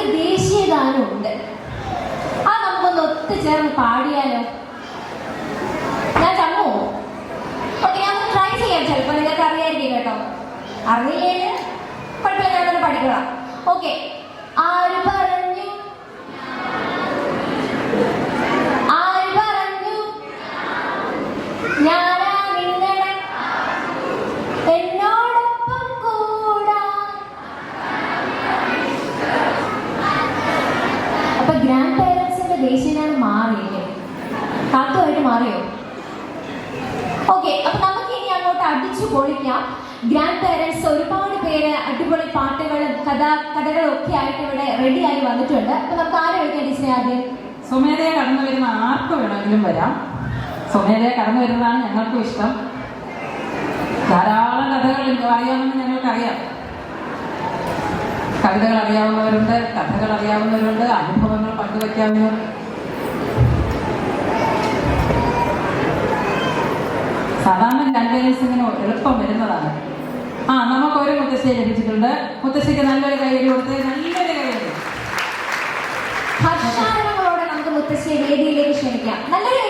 ഒരു ദേശീയ ഗാനമുണ്ട്. ആ നമുക്കൊന്ന് ഒത്തുചേർന്ന് പാടിയാലോ? ഞാൻ ചമ്മോ? ഓക്കെ, ഞാൻ ട്രൈ ചെയ്യാം. ചിലപ്പോൾ നിങ്ങൾക്ക് അറിയായിരിക്കും കേട്ടോ. അറിയില്ലേ കുഴപ്പമില്ല, ഞാനൊന്ന് പഠിക്കണം. ഓക്കെ. ആര് പറഞ്ഞു, ആര് പറഞ്ഞു ഞാനാ നിങ്ങളെ എന്നോടൊപ്പം കൂടാ. അപ്പൊ ഗ്രാൻഡ് പേരൻസിന്റെ ദേശീയനാണ് മാറിയില്ലേ? കാത്തുമായിട്ട് മാറിയോ? ഓക്കെ, അപ്പൊ നമുക്ക് ഇനി അങ്ങോട്ട് അടിച്ചു പൊളിക്കാം. ഗ്രാൻഡ് പേരൻസ് ഒരുപാട് പേര് അടിപൊളി പാട്ടുകളും കഥകളും ഒക്കെ ആയിട്ട് ഇവിടെ റെഡി ആയി വന്നിട്ടുണ്ട്. അപ്പൊ നമുക്ക് ആരെ വിളിക്കാം ടീച്ചറെ? ആദ്യം സ്വമേധയെ കടന്നു വരുന്ന ആർക്ക് വേണമെങ്കിലും വരാം. സ്വമേധയെ കടന്നു വരുന്നതാണ് ഞങ്ങൾക്കും ഇഷ്ടം. ധാരാളം കഥകൾ അറിയാമെന്ന് ഞങ്ങൾക്കറിയാം. കവിതകൾ അറിയാവുന്നവരുണ്ട്, കഥകൾ അറിയാവുന്നവരുണ്ട്, അനുഭവങ്ങൾ പങ്കുവയ്ക്കാവുന്നവർ. സാധാരണ ഗ്രാൻഡ് പേരൻസ് ഇങ്ങനെ എളുപ്പം വരുന്നതാണ്. നമുക്കൊരു മുത്തശ്ശിയെ ലഭിച്ചിട്ടുണ്ട്. മുത്തശ്ശിക്ക് നല്ലൊരു കൈയ്യടി കൊടുത്ത്, നല്ലൊരു കൈയ്യടി. ഹർഷാരവങ്ങളോടെ നമുക്ക് മുത്തശ്ശിയെ വേദിയിലേക്ക് ക്ഷണിക്കാം. നല്ലൊരു